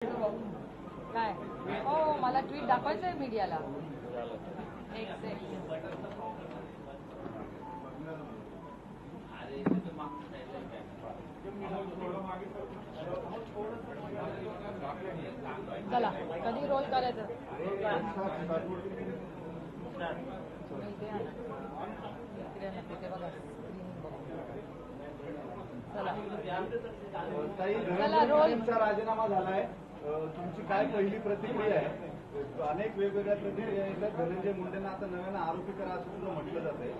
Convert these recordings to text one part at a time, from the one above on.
काय हो मला ट्वीट दाखवायचंय मीडियाला. एक सेकंड. चला कधी रोल करायचं. चला रोल. राजीनामा झालाय. तुमची काय पहिली प्रतिक्रिया आहे? अनेक वेगवेगळ्या प्रतिक्रिया येतात. धनंजय मुंडेंना आता नव्यानं आरोपी करा असं सुद्धा म्हटलं जातंय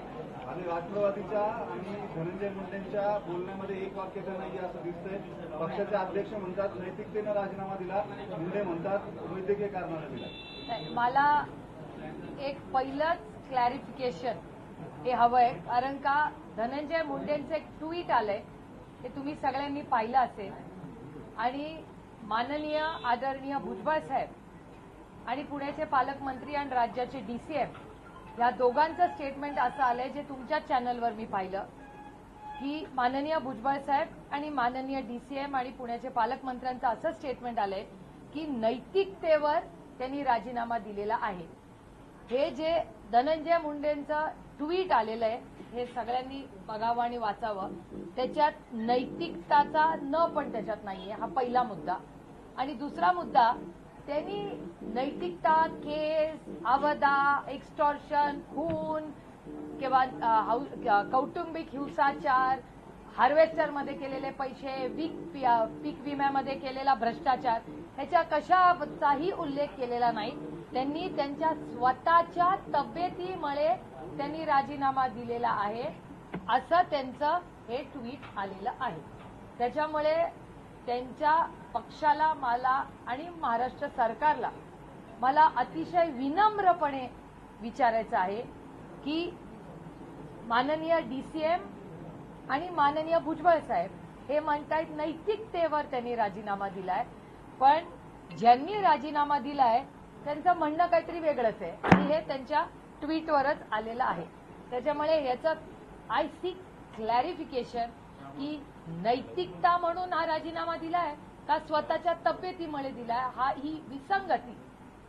आणि राष्ट्रवादीच्या आणि धनंजय मुंडेंच्या बोलण्यामध्ये एक वाक्यता नाहीये असं दिसतंय. पक्षाचे अध्यक्ष म्हणतात नैतिकतेनं राजीनामा दिला, मुंडे म्हणतात वैद्यकीय कारणाने दिला. मला एक पहिलंच क्लॅरिफिकेशन हे हवंय, कारण का धनंजय मुंडेंचं एक ट्विट आलंय ते तुम्ही सगळ्यांनी पाहिलं असेल आणि माननीय आदरणीय भुजबळ साहेब आणि पुण्याचे पालकमंत्री आणि राज्याचे डीसीएम या दोघांचं स्टेटमेंट असं आलंय जे तुमच्या चॅनलवर मी पाहिलं की माननीय भुजबळ साहेब आणि माननीय डीसीएम आणि पुण्याचे पालकमंत्र्यांचं असं स्टेटमेंट आलंय की नैतिकतेवर त्यांनी राजीनामा दिलेला आहे. हे जे धनंजय मुंडेंचं ट्विट आलेलं आहे हे सगळ्यांनी बघावं आणि वाचावं. त्याच्यात नैतिकताचा न पण त्याच्यात नाहीये, हा पहिला मुद्दा. आणि दुसरा मुद्दा, त्यांनी नैतिकता, केस, अवधा, एक्स्टॉर्शन, खून किंवा कौटुंबिक हिंसाचार, हार्वेस्टरमध्ये केलेले पैसे, पीक विम्यामध्ये केलेला भ्रष्टाचार ह्याच्या कशाचाही उल्लेख केलेला नाही. त्यांनी त्यांच्या स्वतःच्या तब्येतीमुळे त्यांनी राजीनामा दिलेला आहे असं त्यांचं हे ट्विट आलेलं आहे. त्याच्यामुळे त्यांच्या पक्षाला, मला आणि महाराष्ट्र सरकारला मला अतिशय विनम्रपणे विचारायचं आहे की माननीय डीसीएम आणि माननीय भुजबळ साहेब हे म्हणतायत नैतिकतेवर त्यांनी राजीनामा दिलाय, पण ज्यांनी राजीनामा दिलाय त्यांचं म्हणणं काहीतरी वेगळंच आहे आणि हे त्यांच्या ट्विटवरच आलेलं आहे. त्याच्यामुळे याचं आय सीक क्लॅरिफिकेशन की नैतिकता म्हणून हा राजीनामा दिलाय का स्वतःच्या तब्येतीमुळे दिलाय. ही विसंगती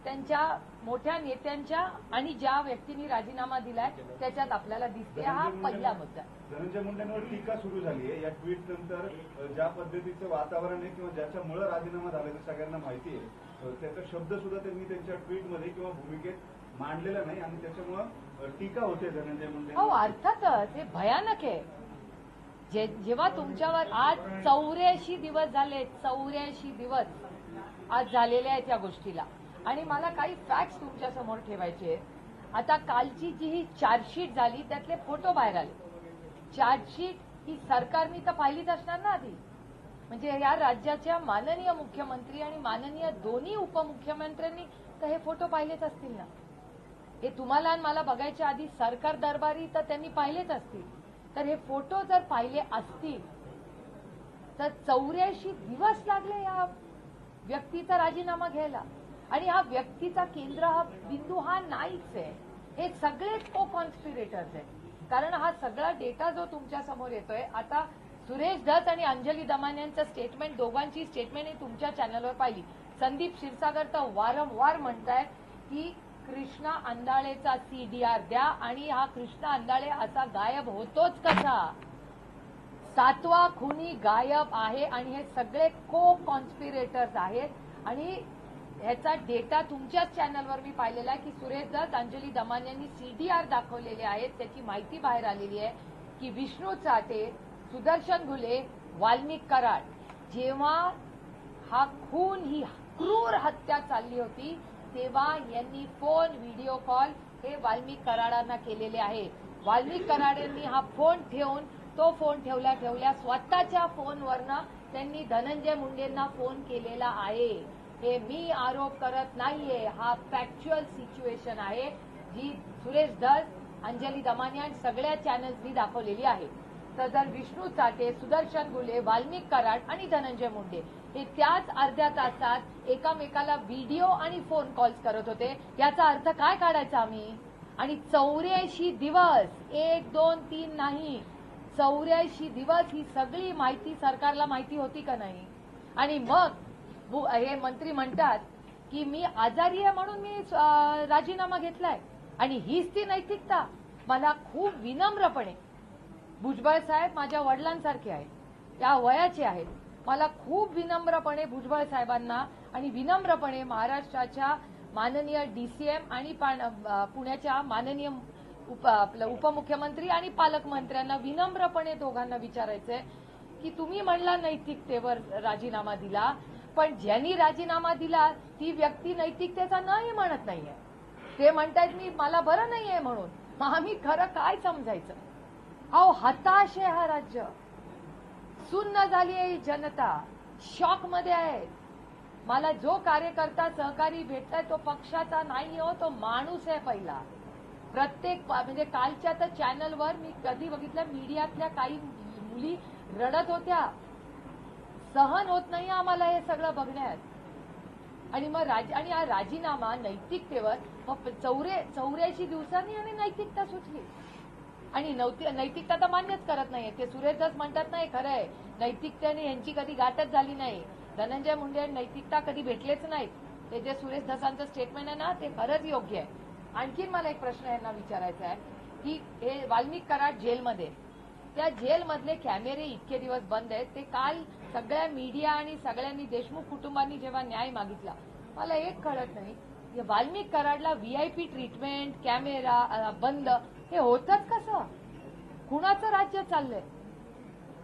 त्यांच्या मोठ्या नेत्यांच्या आणि ज्या व्यक्तींनी राजीनामा दिलाय त्याच्यात आपल्याला दिसते. हा पहिला मुद्दा. धनंजय मुंडेंवर टीका सुरू झाली आहे या ट्विट नंतर. ज्या पद्धतीचं वातावरण आहे किंवा ज्याच्यामुळे राजीनामा झाला ते सगळ्यांना माहिती आहे, त्याचा शब्द सुद्धा त्यांनी त्यांच्या ट्विटमध्ये किंवा भूमिकेत मांडलेला नाही आणि त्याच्यामुळे टीका होते धनंजय मुंडे. हो अर्थातच हे भयानक आहे. जेव्हा तुमच्यावर आज 84 दिवस झाले, 84 दिवस आज झालेले आहेत या गोष्टीला आणि मला काही फॅक्ट्स तुमच्या समोर ठेवायचे आहेत. आता कालची जी ही चार्जशीट झाली त्यातले फोटो बाहेर आले. चार्जशीट ही सरकारने तर पाहिलीच असणार ना आधी. म्हणजे या राज्याच्या माननीय मुख्यमंत्री आणि माननीय दोन्ही उपमुख्यमंत्र्यांनी तर हे फोटो पाहिलेच असतील ना. हे तुम्हाला आणि मला बघायच्या आधी सरकार दरबारी तर त्यांनी पाहिलेच असतील. तर हे फोटो जर पाहिले असतील तर 84 दिवस लागले या व्यक्तीचा राजीनामा घ्यायला. आणि हा व्यक्तीचा केंद्र हा बिंदू हा नाहीच आहे. हे सगळेच को कॉन्स्पिरेटर्स आहेत. कारण हा सगळा डेटा जो तुमच्या समोर येतोय, आता सुरेश धस आणि अंजली दमाने यांचं स्टेटमेंट, दोघांची स्टेटमेंट हे तुमच्या चॅनलवर पाहिली. संदीप क्षीरसागर तर वारंवार म्हणतायत की कृष्णा अंधाळेचा सीडीआर द्या आणि हा कृष्णा अंधाळे असा गायब होतोच कसा. 7वा खुनी गायब आहे आणि हे सगळे को कॉन्स्पिरेटर्स आहेत. आणि ह्याचा डेटा तुमच्याच चॅनलवर मी पाहिलेला आहे की सुरेश दत्त, अंजली दमाने यांनी सीडीआर दाखवलेले आहेत. त्याची माहिती बाहेर आलेली आहे की विष्णू चाटे, सुदर्शन घुले, वाल्मिक कराड जेव्हा हा खून, ही क्रूर हत्या चालली होती तेव्हा यांनी फोन, व्हिडिओ कॉल हे वाल्मिक कराडांना केलेले आहे. वाल्मिक कराड यांनी हा फोन ठेवून, तो फोन ठेवल्या ठेवल्या स्वतःच्या फोनवरनं त्यांनी धनंजय मुंडेंना फोन केलेला आहे. हे मी आरोप करत नाहीये, हा फॅक्च्युअल सिच्युएशन आहे जी सुरेश धस, अंजली दमाने आणि सगळ्या चॅनल्सनी दाखवलेली आहे. तर जर विष्णू चाटे, सुदर्शन घुले, वाल्मिक कराड आणि धनंजय मुंडे हे त्याच अर्ध्या तासात एकामेकाला व्हिडिओ आणि फोन कॉल्स करत होते, याचा अर्थ काय काढायचा आम्ही. आणि 84 दिवस, 1, 2, 3 नाही, 84 दिवस ही सगळी माहिती सरकारला माहिती होती का नाही. आणि मग हे मंत्री म्हणतात की मी आजारी आहे म्हणून मी राजीनामा घेतलाय आणि हीच ती नैतिकता. मला खूप विनम्रपणे, भुजबळ साहेब माझ्या वडिलांसारखे आहेत, त्या वयाचे आहेत, मला खूप विनम्रपणे भुजबळ साहेबांना आणि विनम्रपणे महाराष्ट्राच्या माननीय डीसीएम आणि पुण्याच्या माननीय उपमुख्यमंत्री आणि पालकमंत्र्यांना विनम्रपणे दोघांना विचारायचंय की तुम्ही म्हणला नैतिकतेवर राजीनामा दिला, पण ज्यांनी राजीनामा दिला ती व्यक्ती नैतिकतेचा नाही म्हणत नाहीये. ते म्हणतायत मी मला बरं नाहीये म्हणून. मग आम्ही खरं काय समजायचं? अहो, हताश आहे हा राज्य, सुन्न झाली आहे ही जनता, शॉकमध्ये आहे. मला जो कार्यकर्ता सहकारी भेटलाय तो पक्षाचा नाही हो, तो माणूस आहे पहिला. प्रत्येक म्हणजे कालच्या तर चॅनलवर मी कधी बघितलं, मीडियातल्या काही मुली रडत होत्या. सहन होत नाही आम्हाला हे सगळं बघण्यात. आणि मग आणि हा राजीनामा नैतिकतेवर 84 दिवसांनी आणि नैतिकता सुचली. आणि नैतिकता तर मान्यच करत नाहीये ते. सुरेश धस म्हणतात नाही खरंय, नैतिकतेने यांची कधी गाठच झाली नाही. धनंजय मुंडे नैतिकता कधी भेटलेच नाहीत. ते जे सुरेश धसांचं स्टेटमेंट आहे ना ते खरंच योग्य आहे. आणखीन मला एक प्रश्न यांना विचारायचा आहे की हे वाल्मिक कराड जेलमध्ये, त्या जेलमधले कॅमेरे इतके दिवस बंद आहेत. ते काल सगळ्या मीडिया आणि सगळ्यांनी देशमुख कुटुंबांनी जेव्हा न्याय मागितला, मला एक कळत नाही, वाल्मिक कराडला व्हीआयपी ट्रीटमेंट, कॅमेरा बंद, हे होतच कसं? कुणाचं राज्य चाललंय?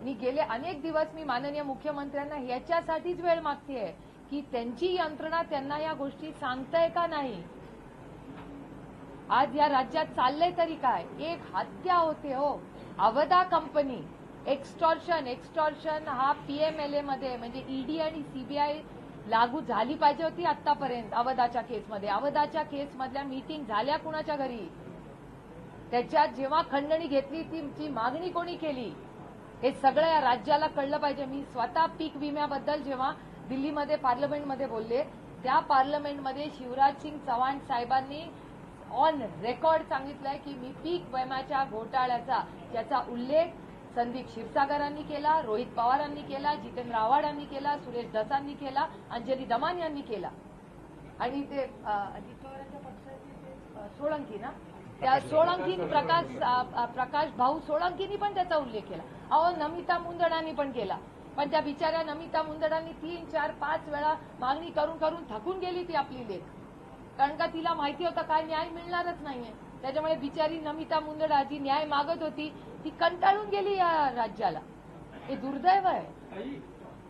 मी गेले अनेक दिवस मी माननीय मुख्यमंत्र्यांना याच्यासाठीच वेळ मागतेय की त्यांची यंत्रणा त्यांना या गोष्टी सांगताय का नाही. आज या राज्यात चाललंय तरी काय? एक हत्या होते हो, अवधा कंपनी, एक्स्टॉर्शन हा पीएमएलए मध्ये म्हणजे ईडी आणि सीबीआय लागू झाली पाहिजे होती आतापर्यंत. अवधाच्या केसमध्ये, अवधाच्या केसमधल्या मीटिंग झाल्या कुणाच्या घरी? त्याच्यात जेव्हा खंडणी घेतली ती मागणी कोणी केली? हे सगळं या राज्याला कळलं पाहिजे. मी स्वतः पीक विम्याबद्दल जेव्हा दिल्लीमध्ये पार्लमेंटमध्ये बोलले, त्या पार्लमेंटमध्ये शिवराज सिंग चव्हाण साहेबांनी ऑन रेकॉर्ड सांगितलंय की मी पीक विम्याच्या घोटाळ्याचा त्याचा उल्लेख संदीप क्षीरसागरांनी केला, रोहित पवारांनी केला, जितेंद्र आव्हाडांनी केला, सुरेश धसांनी केला, अंजली दमानी यांनी केला. आणि ते अजित पवारांच्या पक्षाचे सोळंकी ना, त्या सोळंकी प्रकाश भाऊ सोळंकीनी पण त्याचा उल्लेख केला. अहो, नमिता मुंदडांनी पण केला. पण त्या बिचाऱ्या नमिता मुंदडांनी 3, 4, 5 वेळा मागणी करून करून थकून गेली ती आपली लेख. कारण का तिला माहिती होतं काय न्याय मिळणारच नाहीये. त्याच्यामुळे बिचारी नमिता मुंदडा जी न्याय मागत होती ती कंटाळून गेली या राज्याला. हे दुर्दैव आहे.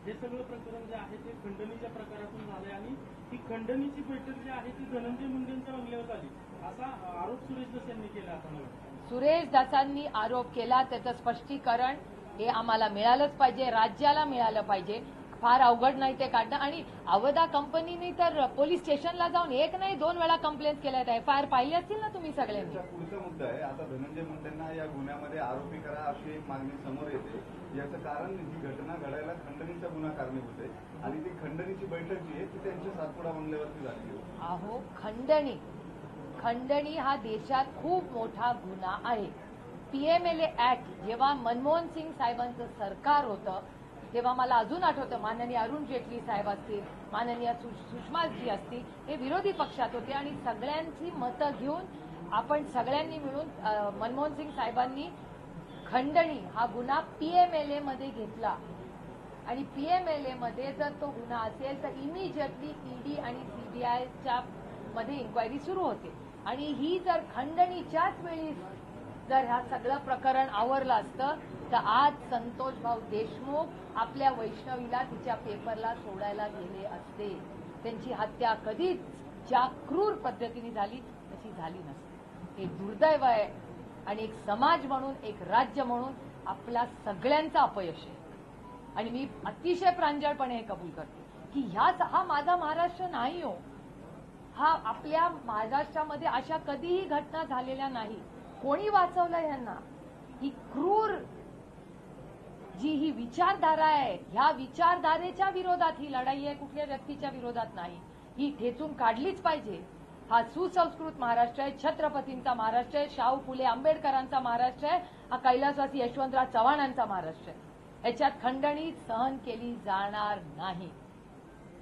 हे सगळं प्रकरण जे आहे ते खंडणीच्या प्रकारातून झालंय आणि ती खंडणीची बैठक जी आहे ती धनंजय मुंडेंच्या बंगल्यावर झाली असा आरोप सुरेश धस यांनी केला. आता सुरेश धसांनी आरोप केला, त्याचं स्पष्टीकरण हे आम्हाला मिळालंच पाहिजे, राज्याला मिळालं पाहिजे. फार अवघड नाही ते काढणं. आणि अवधा कंपनीने तर पोलीस स्टेशनला जाऊन 1 नाही 2 वेळा कंप्लेंट केल्या आहेत. एफआयआर पाहिली असतील ना तुम्ही सगळ्यांनी. पुढचा मुद्दा आहे, आता धनंजय मुंडेंना या गुन्ह्यामध्ये आरोपी करा अशी एक मागणी समोर येते. याचं कारण ही घटना घडायला खंडणीचा गुन्हा कारणीभूत आहे आणि ती खंडणीची बैठक जी आहे ती त्यांच्या सातपुडा बंगल्यावरती झाली. अहो, खंडणी हा देशात खूप मोठा गुन्हा आहे. पीएमएलए ऍक्ट जेव्हा मनमोहन सिंग साहेबांचं सरकार होतं तेव्हा मला अजून आठवतं, माननीय अरुण जेटली साहेब असतील, माननीय सुषमाजी असतील, हे विरोधी पक्षात होते आणि सगळ्यांची मतं घेऊन आपण सगळ्यांनी मिळून मनमोहन सिंग साहेबांनी खंडणी हा गुन्हा पीएमएलए मध्ये घेतला. आणि पीएमएलए मध्ये जर तो गुन्हा असेल तर इमिजिएटली ईडी आणि सीबीआयच्या मध्ये इन्क्वायरी सुरू होते. आणि ही जर खंडणीच्याच वेळी जर हा सगळं प्रकरण आवरलं असतं तर आज संतोष भाऊ देशमुख आपल्या वैष्णवीला तिच्या पेपरला सोडायला गेले असते. त्यांची हत्या कधीच ज्या क्रूर पद्धतीने झाली तशी झाली नसते. हे दुर्दैव आहे आणि एक समाज म्हणून, एक राज्य म्हणून आपला सगळ्यांचा अपयश आहे. आणि मी अतिशय प्रांजळपणे हे कबूल करते की हा माझा महाराष्ट्र नाही हो. हा आपल्या महाराष्ट्रामध्ये अशा कधीही घटना झालेल्या नाही. कोणी वाचवलं यांना? ही क्रूर जी ही विचारधारा आहे, ह्या विचारधारेच्या विरोधात ही लढाई आहे, कुठल्या व्यक्तीच्या विरोधात नाही. ही ठेचून काढलीच पाहिजे. हा सुसंस्कृत महाराष्ट्र आहे, छत्रपतींचा महाराष्ट्र आहे, शाहू फुले आंबेडकरांचा महाराष्ट्र आहे, हा कैलासवासी यशवंतराव चव्हाणांचा महाराष्ट्र आहे. याच्यात खंडणी सहन केली जाणार नाही.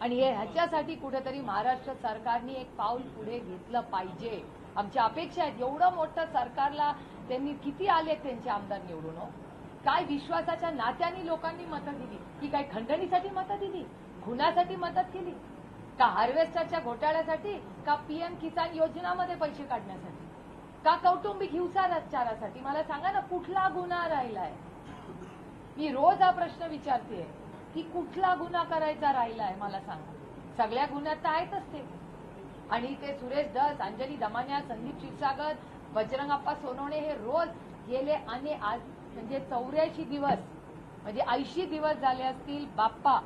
आणि ह्याच्यासाठी कुठेतरी महाराष्ट्र सरकारने एक पाऊल पुढे घेतलं पाहिजे. आमच्या अपेक्षा आहेत. एवढं मोठं सरकारला त्यांनी किती आले त्यांचे आमदार निवडून हो? काय विश्वासाच्या नात्याने लोकांनी मतं दिली? की काय खंडणीसाठी मतं दिली? खुनासाठी मदत केली? का हार्वेस्टरच्या घोटाळ्यासाठी? का पीएम किसान योजनामध्ये पैसे काढण्यासाठी? का कौटुंबिक हिंसाचारासाठी? मला सांगा ना, कुठला गुन्हा राहिलाय? मी रोज हा प्रश्न विचारते की कुठला गुन्हा करायचा राहिलाय मला सांगा. सगळ्या गुन्ह्यात तर आहेतच ते. आणि ते सुरेश धस, अंजली दमानिया, संदीप क्षीरसागर, बजरंगप्पा सोनवणे हे रोज गेले आणि आज म्हणजे 84 दिवस म्हणजे 80 दिवस झाले असतील. बाप्पा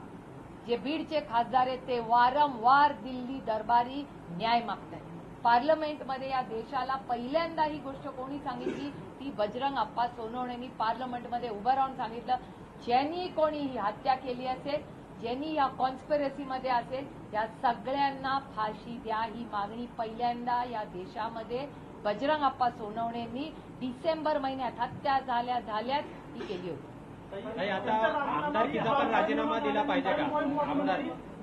जे बीडचे खासदार आहेत ते वारंवार दिल्ली दरबारी न्याय मागतायत. पार्लमेंटमध्ये या देशाला पहिल्यांदा ही गोष्ट कोणी सांगितली? ती बजरंगप्पा सोनवणेंनी पार्लमेंटमध्ये उभं राहून सांगितलं, ज्यांनी कोणी ही हत्या केली असेल, ज्यांनी या कॉन्स्पिरसीमध्ये असेल, या सगळ्यांना फाशी द्या. ही मागणी पहिल्यांदा या देशामध्ये बजरंगप्पा सोनवणेंनी डिसेंबर महिन्यात हत्या झाल्यात ही केली होती. नाही, आता आमदारकीचा पण राजीनामा दिला पाहिजे का?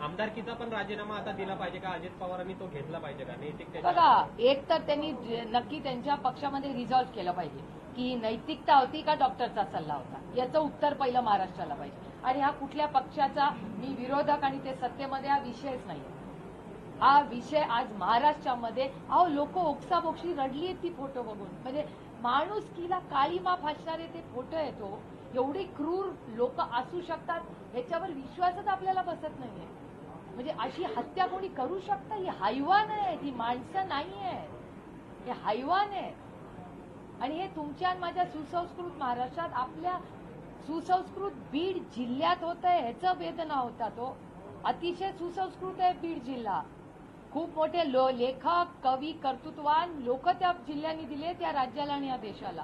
आमदारकीचा पण राजीनामा आता दिला पाहिजे का? अजित पवारांनी तो घेतला पाहिजे का? नैतिकता बघा, एक तर त्यांनी नक्की त्यांच्या पक्षामध्ये रिझॉल्व्ह केलं पाहिजे की नैतिकता होती का डॉक्टरचा सल्ला होता, याचं उत्तर पहिलं महाराष्ट्राला पाहिजे. आणि हा कुठल्या पक्षाचा मी विरोधक आणि ते सत्तेमध्ये हा विषयच नाही. हा विषय आज महाराष्ट्रामध्ये लोक ओक्साबोक्षी रडली ती फोटो बघून. म्हणजे माणुसकीला काळीमा फासणारे ते फोटो येतो. एवढी क्रूर लोक असू शकतात ह्याच्यावर विश्वासच आपल्याला बसत नाहीये. म्हणजे अशी हत्या कोणी करू शकतं? ही हैवान आहेत, ही माणसं नाही आहेत, हे हैवान आहेत. आणि हे तुमच्या आणि माझ्या सुसंस्कृत महाराष्ट्रात, आपल्या सुसंस्कृत बीड जिल्ह्यात होत आहे. ह्याचं वेदना होता तो. अतिशय सुसंस्कृत आहे बीड जिल्हा. खूप मोठे लेखक, कवी, कर्तृत्ववान लोक त्या जिल्ह्यांनी दिले त्या राज्याला आणि या देशाला.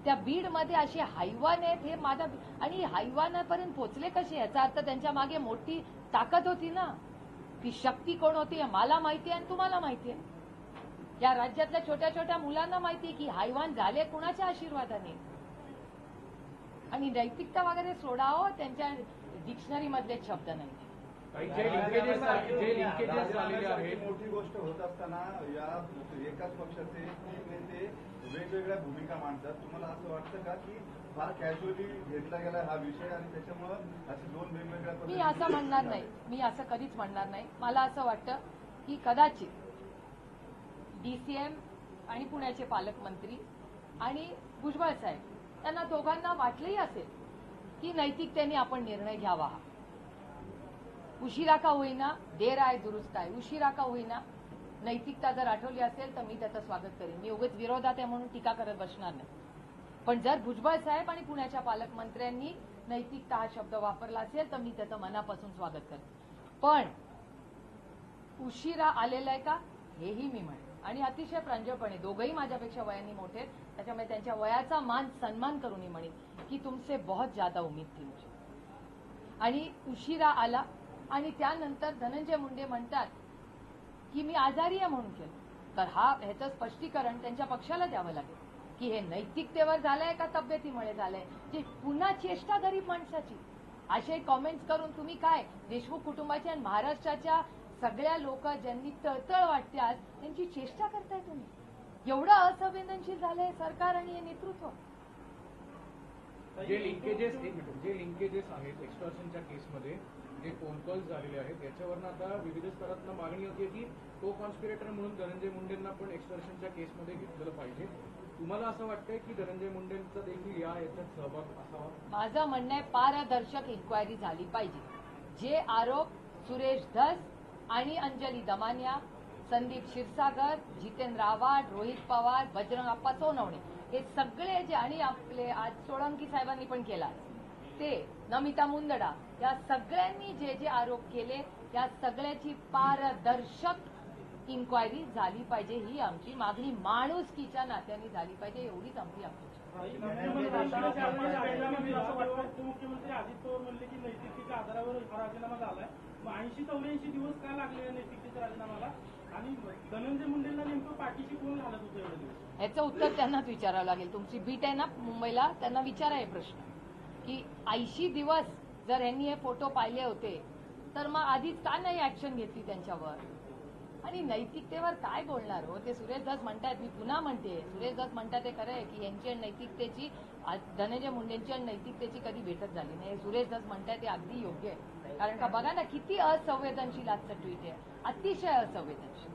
त्या बीडमध्ये असे हैवान आहेत. हे माझ्या आणि हैवानापर्यंत पोचले कसे? याचा अर्थ त्यांच्या मागे मोठी ताकद होती ना. ती शक्ती कोण होती मला माहिती आहे आणि तुम्हाला माहिती आहे. या राज्यातल्या छोट्या छोट्या मुलांना माहिती आहे की हैवान झाले कुणाच्या आशीर्वादाने. आणि नैतिकता वगैरे सोडावं, त्यांच्या डिक्शनरी मधले शब्द नाही. मोठी गोष्ट होत असताना या एकाच पक्षाचे तीन नेते वेगवेगळ्या भूमिका मांडतात. तुम्हाला असं वाटतं का की फार कॅज्युअली घेतला गेला हा विषय आणि त्याच्यामुळे असे दोन वेगवेगळ्या मी असं म्हणणार नाही. मी असं कधीच म्हणणार नाही. मला असं वाटतं की कदाचित डीसीएम आणि पुण्याचे पालकमंत्री आणि भुजबळ साहेब त्यांना दोघांना वाटलंही असेल की नैतिकतेने आपण निर्णय घ्यावा. उशिरा का होईना, देर आहे दुरुस्त आहे. उशिरा का होईना, नैतिकता जर आठवली असेल तर मी त्याचं स्वागत करेन. मी उगाच विरोधात आहे म्हणून टीका करत बसणार नाही. पण जर भुजबळ साहेब आणि पुण्याच्या पालकमंत्र्यांनी नैतिकता हा शब्द वापरला असेल तर मी त्याचं मनापासून स्वागत करेन. पण उशिरा आलेला आहे का हेही मी म्हणेन. आणि अतिशय प्रांजळपणे, दोघंही माझ्यापेक्षा वयाने मोठे आहेत, त्याच्यामुळे त्यांच्या वयाचा मान सन्मान करूनही म्हणेन की तुमसे बहुत ज्यादा उम्मीद थी मुझे. आणि उशिरा आला. आणि त्यानंतर धनंजय मुंडे म्हणतात की मी आजारी आहे म्हणून केलं. तर ह्याचं स्पष्टीकरण त्यांच्या पक्षाला द्यावं लागेल की हे नैतिकतेवर झालंय का तब्येतीमुळे झालंय. जे पुन्हा चेष्टा गरीब माणसाची असे कॉमेंट्स करून तुम्ही काय देशमुख कुटुंबाच्या आणि महाराष्ट्राच्या सगळ्या लोक ज्यांनी तळतळ वाटते आज त्यांची चेष्टा करताय तुम्ही. एवढं असंवेदनशील झालंय सरकार आणि हे नेतृत्व. जे लिंकेजेस आहेत एक्स्टॉर्शनच्या केसमध्ये जे फोन कॉल्स झालेले आहेत याच्यावरनं आता विविध स्तरातनं मागणी होती की को कॉन्स्पिरेटर म्हणून धनंजय मुंडेंना पण एक्स्टॉर्शनच्या केसमध्ये घेतलेलं पाहिजे. तुम्हाला असं वाटतंय की धनंजय मुंडेंचा देखील याच्यात सहभाग असावा? माझं म्हणणं आहे पारदर्शक इन्क्वायरी झाली पाहिजे. जे आरोप सुरेश धस आणि अंजली दमानिया, संदीप क्षीरसागर, जितेंद्र आव्हाड, रोहित पवार, बजरंगप्पा सोनवणे हे सगळे जे आणि आपले आज सोळंकी साहेबांनी पण केला ते, नमिता मुंदडा, या सगळ्यांनी जे जे आरोप केले त्या सगळ्याची पारदर्शक इन्क्वायरी झाली पाहिजे. ही आमची मागणी माणुसकीच्या नात्याने झाली पाहिजे. एवढीच आमची अपेक्षा. उपमुख्यमंत्री अजित पवार म्हणले की नैतिकतेच्या आधारावर हा राजीनामा झालाय. 80-84 दिवस का लागले नैतिकतेच्या राजीनामाला आणि धनंजय मुंडेंना नेमकं पाठीशी कोण घालत होतं एवढे दिवस? ह्याचं उत्तर त्यांनाच विचारावं लागेल. तुमची बीट आहे ना मुंबईला, त्यांना विचारा हे प्रश्न की 80 दिवस जर यांनी हे फोटो पाहिले होते तर मग आधीच का नाही ऍक्शन घेतली त्यांच्यावर? आणि नैतिकतेवर काय बोलणार हो? ते सुरेश धस म्हणतात, मी पुन्हा म्हणते, सुरेश धस म्हणतात ते खरं आहे की यांची आणि नैतिकतेची, धनंजय मुंडेंची आणि नैतिकतेची कधी भेटच झाली नाही. सुरेश धस म्हणतात ते अगदी योग्य आहे. कारण का बघा ना, किती असंवेदनशील आजचं ट्विट आहे, अतिशय असंवेदनशील.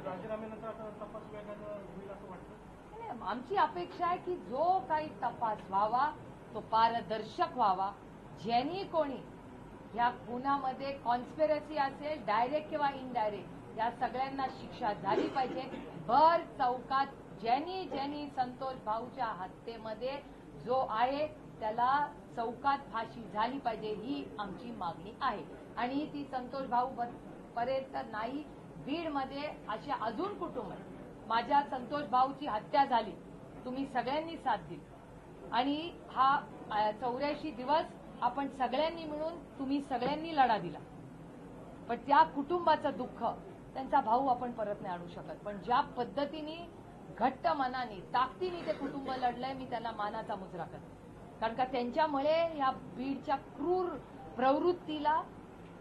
राजीनाम्यानंतर आता तपास वेगानं होईल असं वाटतं? नाही, आमची अपेक्षा आहे की जो काही तपास व्हावा तो पारदर्शक व्हावा. ज्यांनी कोणी या खुनामध्ये कॉन्स्पिरसी असेल, डायरेक्ट किंवा इनडायरेक्ट, या सगळ्यांना शिक्षा झाली पाहिजे. भर चौकात ज्यांनी संतोष भाऊच्या हत्येमध्ये जो आहे त्याला चौकात फाशी झाली पाहिजे, ही आमची मागणी आहे. आणि ती संतोष भाऊ पर्यंत नाही, बीडमध्ये अशा अजून कुटुंब आहेत. माझ्या संतोष भाऊची हत्या झाली, तुम्ही सगळ्यांनी साथ दिली आणि हा 84 दिवस आपण सगळ्यांनी मिळून, तुम्ही सगळ्यांनी लढा दिला. पण त्या कुटुंबाचं दुःख, त्यांचा भाऊ आपण परत नाही आणू शकत. पण ज्या पद्धतीने घट्ट मनाने, ताकदीने ते कुटुंब लढलंय, मी त्यांना मानाचा मुजरा करते. कारण का त्यांच्यामुळे या बीडच्या क्रूर प्रवृत्तीला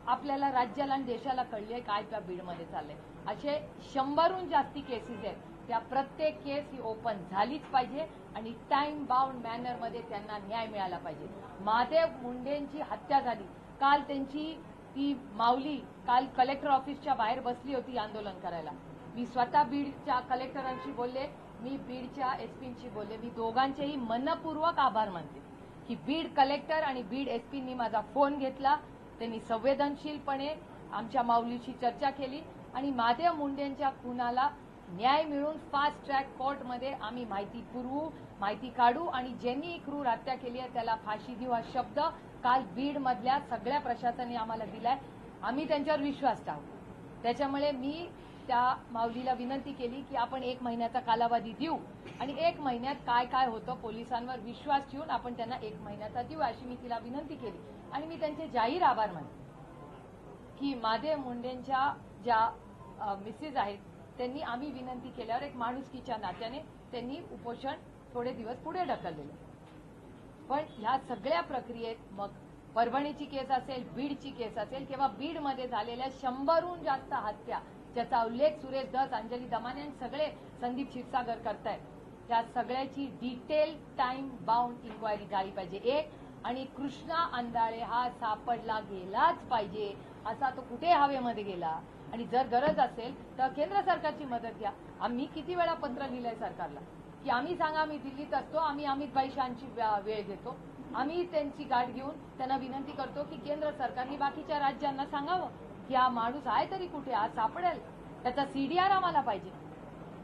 आपल्याला, राज्याला आणि देशाला कळली आहे काय त्या बीडमध्ये चाललंय. असे 100हून जास्ती केसेस आहेत, त्या प्रत्येक केस ही ओपन झालीच पाहिजे आणि टाइम बाउंड मॅनरमध्ये त्यांना न्याय मिळाला पाहिजे. महादेव मुंडेंची हत्या झाली, काल त्यांची ती माऊली काल कलेक्टर ऑफिसच्या बाहेर बसली होती आंदोलन करायला. मी स्वतः बीडच्या कलेक्टरांशी बोलले, मी बीडच्या एसपींशी बोलले. मी दोघांचेही मनपूर्वक आभार मानते की बीड कलेक्टर आणि बीड एसपींनी माझा फोन घेतला, त्यांनी संवेदनशीलपणे आमच्या माऊलीशी चर्चा केली आणि महादेव मुंडेंच्या खुनाला न्याय मिळून फास्ट ट्रॅक कोर्टमध्ये आम्ही माहिती पुरवू, माहिती काढू आणि ज्यांनी क्रूर हत्या केली आहे त्याला फाशी देऊ, हा शब्द काल बीडमधल्या सगळ्या प्रशासनाने आम्हाला दिलाय. आम्ही त्यांच्यावर विश्वास टाकू. त्याच्यामुळे मी त्या माऊलीला विनंती केली की आपण 1 महिन्याचा कालावधी देऊ आणि 1 महिन्यात काय काय होतं पोलिसांवर विश्वास ठेवून आपण त्यांना 1 महिन्याचा देऊ, अशी मी तिला विनंती केली. आणि मी त्यांचे जाहीर आभार मानते की महादेव मुंडेंच्या ज्या मिसेस आहेत त्यांनी आम्ही विनंती केल्यावर एक माणुसकीच्या नात्याने त्यांनी उपोषण थोडे दिवस पुढे ढकललेलं. पण ह्या सगळ्या प्रक्रियेत मग परभणीची केस असेल, बीडची केस असेल किंवा बीडमध्ये झालेल्या 100हून जास्त हत्या, ज्याचा उल्लेख सुरेश धस, अंजली दमाने आणि सगळे संदीप क्षीरसागर करतायत, त्या सगळ्याची डिटेल टाइम बाउंड इन्क्वायरी झाली पाहिजे. एक, आणि कृष्णा अंधाळे हा सापडला गेलाच पाहिजे. असा तो कुठे हवेमध्ये गेला आणि जर गरज असेल तर केंद्र सरकारची मदत घ्या. आम्ही किती वेळा पत्र लिहिलंय सरकारला की आम्ही सांगा, आम्ही दिल्लीत असतो, आम्ही अमितभाई शहांची वेळ घेतो, आम्ही त्यांची गाठ घेऊन त्यांना विनंती करतो की केंद्र सरकारने बाकीच्या राज्यांना सांगावं की हा माणूस आहे तरी कुठे, आज सापडेल, त्याचा सीडीआर आम्हाला पाहिजे,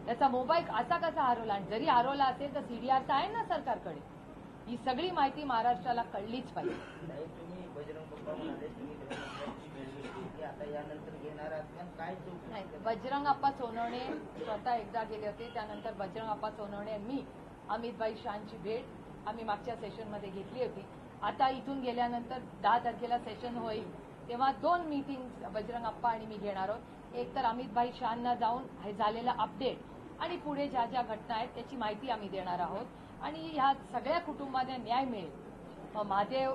त्याचा मोबाईल असा कसा हरवला, आणि जरी हरवला असेल तर सीडीआर तर आहे ना सरकारकडे. ही सगळी माहिती महाराष्ट्राला कळलीच पाहिजे. तुम्ही बजरंग बाप्पा म्हणाले, तुम्ही आता यानंतर घेणार आहात काय चूक नाही, बजरंग अप्पा सोनवणे स्वतः एकदा गेले होते, त्यानंतर बजरंग अप्पा सोनवणे मी अमितभाई शहांची भेट आम्ही मागच्या सेशनमध्ये घेतली होती. आता इथून गेल्यानंतर 10 तारखेला सेशन होईल तेव्हा 2 मीटिंग बजरंग अप्पा आणि मी घेणार आहोत. एक तर अमितभाई शहांना जाऊन हे झालेला अपडेट आणि पुढे ज्या ज्या घटना आहेत त्याची माहिती आम्ही देणार आहोत आणि ह्या सगळ्या कुटुंबांना न्याय मिळेल. महादेव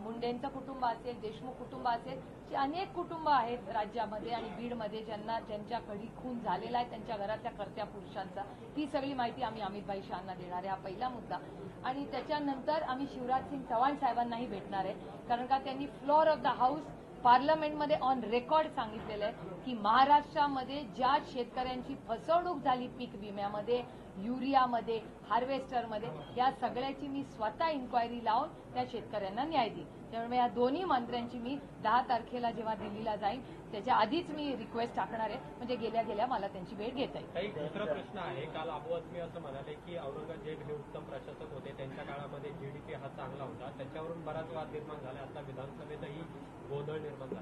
मुंडेंचं कुटुंब असेल, देशमुख कुटुंब असेल, जे अनेक कुटुंब आहेत राज्यामध्ये आणि बीडमध्ये ज्यांच्याकडे खून झालेला आहे, त्यांच्या घरातल्या कर्त्या पुरुषांचा, ती सगळी माहिती आम्ही अमितभाई शहांना देणार आहे. हा पहिला मुद्दा. आणि त्याच्यानंतर आम्ही शिवराज सिंग चव्हाण साहेबांनाही भेटणार आहे, कारण का त्यांनी फ्लोअर ऑफ द हाऊस पार्लमेंटमध्ये ऑन रेकॉर्ड सांगितलेलं आहे की महाराष्ट्रामध्ये ज्या शेतकऱ्यांची फसवणूक झाली पीक विम्यामध्ये, युरियामध्ये, हार्वेस्टरमध्ये, या सगळ्याची मी स्वतः इन्क्वायरी लावून त्या शेतकऱ्यांना न्याय देईन. त्यामुळे या दोन्ही मंत्र्यांची मी 10 तारखेला जेव्हा दिल्लीला जाईन त्याच्या आधीच मी रिक्वेस्ट टाकणार आहे, म्हणजे गेल्या गेल्या मला त्यांची भेट घेता येईल. काही दुसरा प्रश्न आहे. काल अबू आझमी असं म्हणाले की औरंगजेब हे उत्तम प्रशासक होते, त्यांच्या काळामध्ये जीडीपी हा चांगला होता, त्याच्यावरून बराच वाद निर्माण झाला. आता विधानसभेतही गोंधळ निर्माण झाला.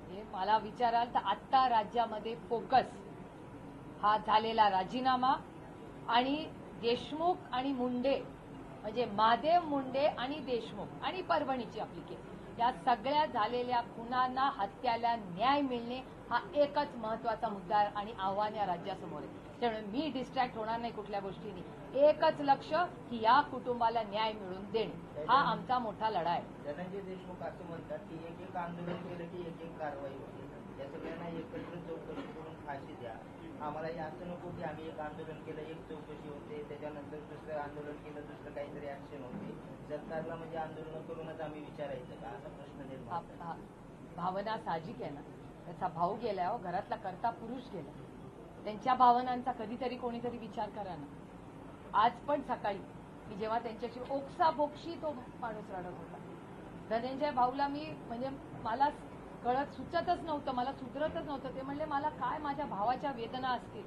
हे मला विचाराल तर आत्ता राज्यामध्ये फोकस हा झालेला राजीनामा आणि देशमुख आणि मुंडे, म्हणजे महादेव मुंडे आणि देशमुख आणि परभणीची आपली केस, या सगळ्या झालेल्या खुनांना, हत्याला न्याय मिळणे हा एकच महत्वाचा मुद्दा आणि आव्हान या राज्यासमोर आहे. त्यामुळे मी डिस्ट्रॅक्ट होणार नाही कुठल्या गोष्टींनी. एकच लक्ष की या कुटुंबाला न्याय मिळवून देणे हा आमचा मोठा लढा आहे. धनंजय देशमुख असं म्हणतात की एक एक आंदोलन केलं की एक एक कारवाई होते. या सगळ्यांना एकत्र चौकशी करून फाशी द्या. आम्हाला हे असं नको की आम्ही एक आंदोलन केलं एक चौकशी होते, त्याच्यानंतर दुसरं आंदोलन केलं दुसरं काहीतरी ऍक्शन होते. सरकारला म्हणजे आंदोलन करूनच आम्ही विचारायचं का, असा प्रश्न निर्माण होतो. भावना साहजिक आहे ना. त्याचा भाऊ गेलाय हो, घरातला करता पुरुष गेला. त्यांच्या भावनांचा कधीतरी कोणीतरी विचार करा ना. आज पण सकाळी मी जेव्हा त्यांच्याशी ओक्साबोक्शी तो माणूस रडत होता. धनंजय भाऊला मी म्हणजे मला कळत सुचतच नव्हतं, मला सुधरतच नव्हतं. ते म्हणले मला काय माझ्या भावाच्या वेदना असतील.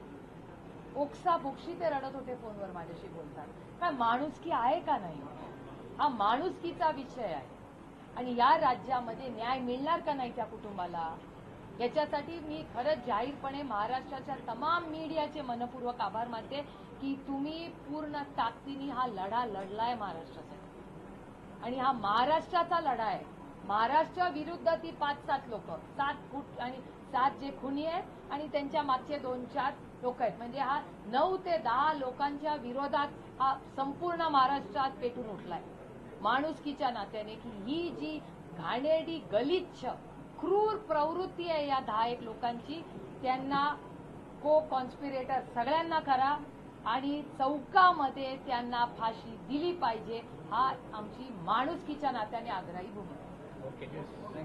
ओक्साबोक्शी ते रडत होते फोनवर माझ्याशी बोलताना. काय माणुसकी आहे का नाही, हा माणुसकीचा विषय आहे. आणि या राज्यामध्ये न्याय मिळणार का नाही त्या कुटुंबाला, याच्यासाठी मी खरंच जाहीरपणे महाराष्ट्राच्या तमाम मीडियाचे मनपूर्वक आभार मानते की तुम्ही पूर्ण ताकदीने हा लढा लढलाय महाराष्ट्रासाठी. आणि हा महाराष्ट्राचा लढा आहे. महाराष्ट्र विरुद्ध ती 5-7 लोक, 7 फूट आणि 7 जे खुनी आहेत आणि त्यांच्या मागचे 2-4 लोक आहेत. म्हणजे हा 9 ते 10 लोकांच्या विरोधात हा संपूर्ण महाराष्ट्रात पेटून उठलाय माणुसकीच्या नात्याने की ही जी घाणेरडी गलिच्छ क्रूर प्रवृत्ती आहे या 10-1 लोकांची, त्यांना को कॉन्स्पिरेटर सगळ्यांना करा आणि चौकामध्ये त्यांना फाशी दिली पाहिजे. हा आमची माणुसकीच्या नात्याने आग्रही भूमिका. ओके.